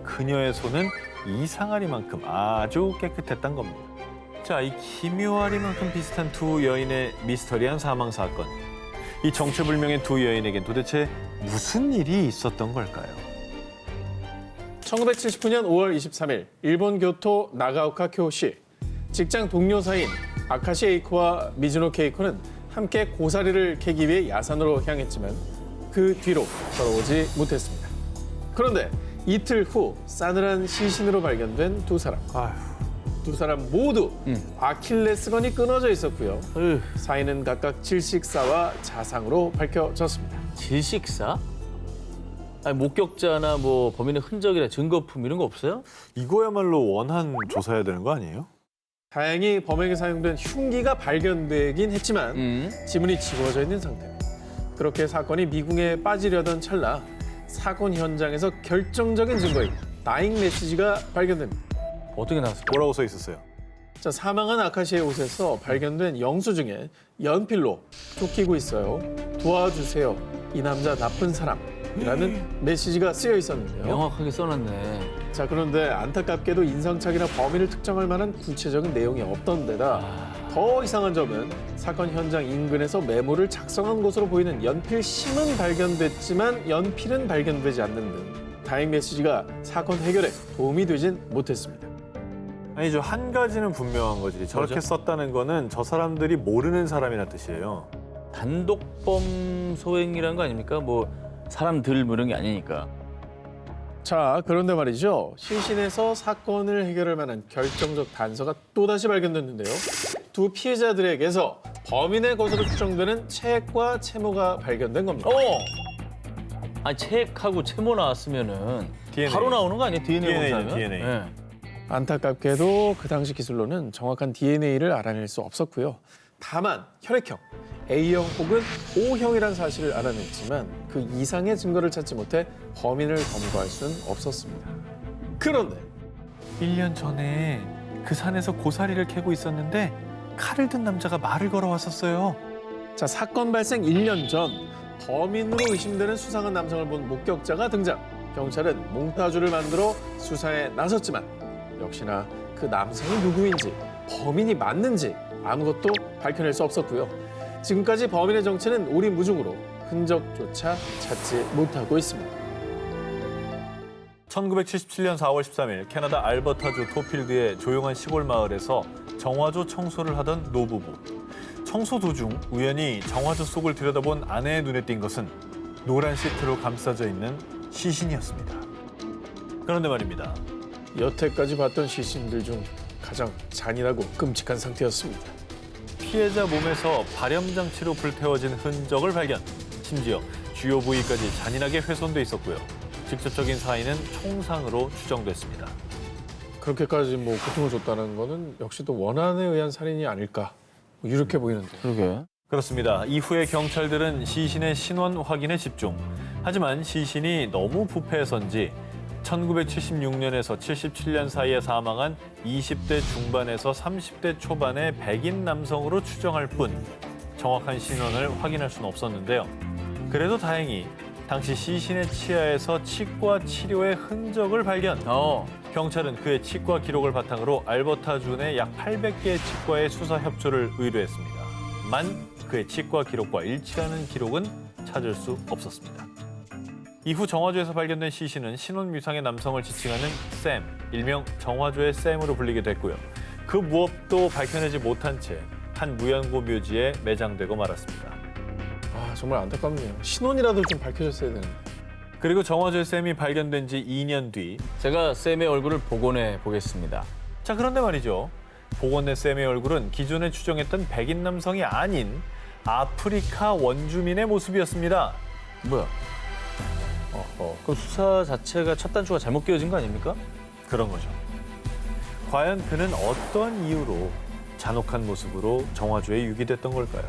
그녀의 손은 이상하리만큼 아주 깨끗했단 겁니다. 자, 이 기묘하리만큼 비슷한 두 여인의 미스터리한 사망 사건. 이 정체불명의 두 여인에겐 도대체 무슨 일이 있었던 걸까요? 1979년 5월 23일 일본 교토 나가오카교시 직장 동료 사이인 아카시 에이코와 미즈노 케이코는 함께 고사리를 캐기 위해 야산으로 향했지만 그 뒤로 돌아오지 못했습니다. 그런데 이틀 후 싸늘한 시신으로 발견된 두 사람. 두 사람 모두 아킬레스건이 끊어져 있었고요. 사인은 각각 질식사와 자상으로 밝혀졌습니다. 질식사? 아니, 목격자나 뭐 범인의 흔적이나 증거품 이런 거 없어요? 이거야말로 원한 조사해야 되는 거 아니에요? 다행히 범행에 사용된 흉기가 발견되긴 했지만 지문이 지워져 있는 상태입니다. 그렇게 사건이 미궁에 빠지려던 찰나 사건 현장에서 결정적인 증거인 다잉 메시지가 발견됩니다. 어떻게 나왔을까요? 뭐라고 써 있었어요? 자, 사망한 아카시의 옷에서 발견된 영수 중에 연필로 쫓기고 있어요. 도와주세요. 이 남자 나쁜 사람이라는 메시지가 쓰여 있었는데요. 명확하게 써놨네. 자, 그런데 안타깝게도 인상착의나 범인을 특정할 만한 구체적인 내용이 없던 데다 더 이상한 점은 사건 현장 인근에서 메모를 작성한 것으로 보이는 연필 심은 발견됐지만 연필은 발견되지 않는 등 다행 메시지가 사건 해결에 도움이 되진 못했습니다. 아니죠. 한 가지는 분명한 거지. 저렇게 썼다는 거는 저 사람들이 모르는 사람이란 뜻이에요. 단독범 소행이라는 거 아닙니까? 뭐 사람들 뭐 이런 게 아니니까. 자, 그런데 말이죠. 시신에서 사건을 해결할 만한 결정적 단서가 또다시 발견됐는데요. 두 피해자들에게서 범인의 것으로 추정되는 책과 채모가 발견된 겁니다. 아니, 책하고 채모 나왔으면은 DNA. 바로 나오는 거 아니에요? DNA DNA 죠, 검사면? DNA. 네. 안타깝게도 그 당시 기술로는 정확한 DNA를 알아낼 수 없었고요. 다만 혈액형, A형 혹은 O형이란 사실을 알아냈지만 그 이상의 증거를 찾지 못해 범인을 검거할 수는 없었습니다. 그런데 1년 전에 그 산에서 고사리를 캐고 있었는데 칼을 든 남자가 말을 걸어왔었어요. 자, 사건 발생 1년 전 범인으로 의심되는 수상한 남성을 본 목격자가 등장. 경찰은 몽타주를 만들어 수사에 나섰지만 역시나 그 남성이 누구인지 범인이 맞는지 아무것도 밝혀낼 수 없었고요. 지금까지 범인의 정체는 오리무중으로 흔적조차 찾지 못하고 있습니다. 1977년 4월 13일 캐나다 알버타주 토필드의 조용한 시골 마을에서 정화조 청소를 하던 노부부. 청소 도중 우연히 정화조 속을 들여다본 아내의 눈에 띈 것은 노란 시트로 감싸져 있는 시신이었습니다. 그런데 말입니다. 여태까지 봤던 시신들 중 가장 잔인하고 끔찍한 상태였습니다. 피해자 몸에서 발염장치로 불태워진 흔적을 발견. 심지어 주요 부위까지 잔인하게 훼손돼 있었고요. 직접적인 사인은 총상으로 추정됐습니다. 그렇게까지 고통을 줬다는 거는 역시 또 원한에 의한 살인이 아닐까 이렇게 보이는데. 그러게. 그렇습니다. 이후에 경찰들은 시신의 신원 확인에 집중. 하지만 시신이 너무 부패해서인지 1976년에서 77년 사이에 사망한 20대 중반에서 30대 초반의 백인 남성으로 추정할 뿐 정확한 신원을 확인할 수는 없었는데요. 그래도 다행히 당시 시신의 치아에서 치과 치료의 흔적을 발견. 경찰은 그의 치과 기록을 바탕으로 알버타주 내 약 800개의 치과에 수사 협조를 의뢰했습니다. 만 그의 치과 기록과 일치하는 기록은 찾을 수 없었습니다. 이후 정화조에서 발견된 시신은 신원 미상의 남성을 지칭하는 샘, 일명 정화조의 샘으로 불리게 됐고요. 그 무엇도 밝혀내지 못한 채 한 무연고 묘지에 매장되고 말았습니다. 아, 정말 안타깝네요. 신원이라도 좀 밝혀졌어야 되는데. 그리고 정화조의 샘이 발견된 지 2년 뒤. 제가 샘의 얼굴을 복원해 보겠습니다. 자, 그런데 말이죠. 복원된 샘의 얼굴은 기존에 추정했던 백인 남성이 아닌 아프리카 원주민의 모습이었습니다. 뭐야? 그럼 수사 자체가 첫 단추가 잘못 끼워진 거 아닙니까? 그런 거죠. 과연 그는 어떤 이유로 잔혹한 모습으로 정화조에 유기됐던 걸까요?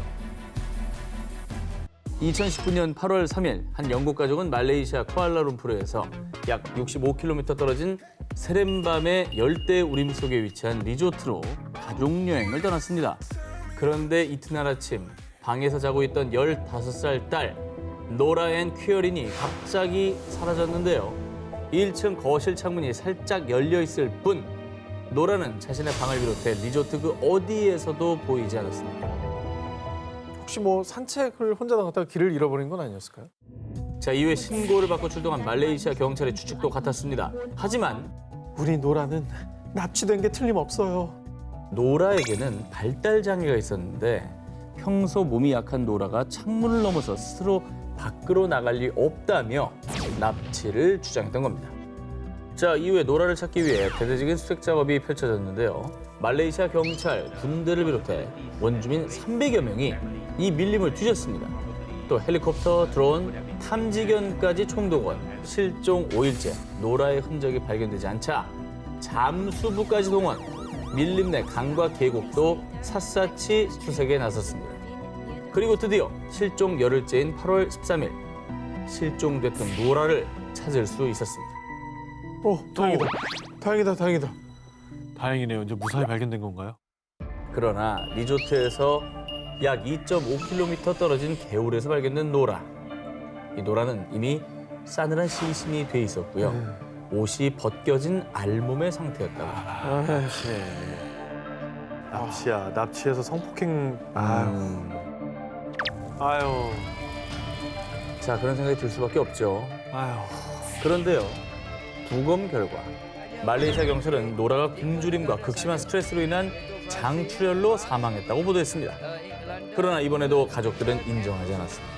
2019년 8월 3일 한 영국 가족은 말레이시아 쿠알라룸푸르에서 약 65km 떨어진 세렘밤의 열대 우림 속에 위치한 리조트로 가족 여행을 떠났습니다. 그런데 이튿날 아침 방에서 자고 있던 15살 딸 노라 앤 퀴어린이 갑자기 사라졌는데요. 1층 거실 창문이 살짝 열려 있을 뿐 노라는 자신의 방을 비롯해 리조트 그 어디에서도 보이지 않았습니다. 혹시 산책을 혼자 나갔다가 길을 잃어버린 건 아니었을까요? 자, 이후에 신고를 받고 출동한 말레이시아 경찰의 추측도 같았습니다. 하지만 우리 노라는 납치된 게 틀림없어요. 노라에게는 발달 장애가 있었는데 평소 몸이 약한 노라가 창문을 넘어서 스스로 밖으로 나갈 리 없다며 납치를 주장했던 겁니다. 자, 이후에 노라를 찾기 위해 대대적인 수색 작업이 펼쳐졌는데요. 말레이시아 경찰, 군대를 비롯해 원주민 300여 명이 이 밀림을 뒤졌습니다. 또 헬리콥터, 드론, 탐지견까지 총동원, 실종 5일째 노라의 흔적이 발견되지 않자 잠수부까지 동원, 밀림 내 강과 계곡도 샅샅이 수색에 나섰습니다. 그리고 드디어 실종 열흘째인 8월 13일 실종됐던 노라를 찾을 수 있었습니다. 다행이다. 다행이다, 다행이다. 다행이네요. 이제 무사히 발견된 건가요? 그러나 리조트에서 약 2.5km 떨어진 개울에서 발견된 노라. 이 노라는 이미 싸늘한 시신이 돼 있었고요. 옷이 벗겨진 알몸의 상태였다고. 납치야. 납치해서 성폭행. 아유. 자, 그런 생각이 들 수밖에 없죠. 아유. 그런데요, 부검 결과 말레이시아 경찰은 노라가 굶주림과 극심한 스트레스로 인한 장출혈로 사망했다고 보도했습니다. 그러나 이번에도 가족들은 인정하지 않았습니다.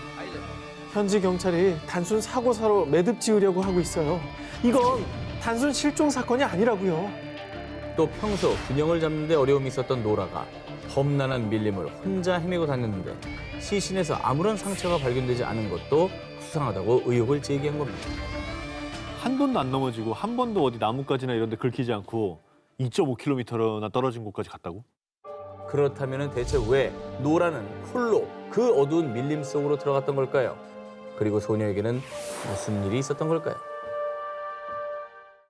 현지 경찰이 단순 사고사로 매듭 지으려고 하고 있어요. 이건 단순 실종 사건이 아니라고요. 또 평소 균형을 잡는 데 어려움이 있었던 노라가 험난한 밀림을 혼자 헤매고 다녔는데 시신에서 아무런 상처가 발견되지 않은 것도 수상하다고 의혹을 제기한 겁니다. 한 번도 안 넘어지고 한 번도 어디 나뭇가지나 이런 데 긁히지 않고 2.5km나 떨어진 곳까지 갔다고? 그렇다면 대체 왜 노라는 홀로 그 어두운 밀림 속으로 들어갔던 걸까요? 그리고 소녀에게는 무슨 일이 있었던 걸까요?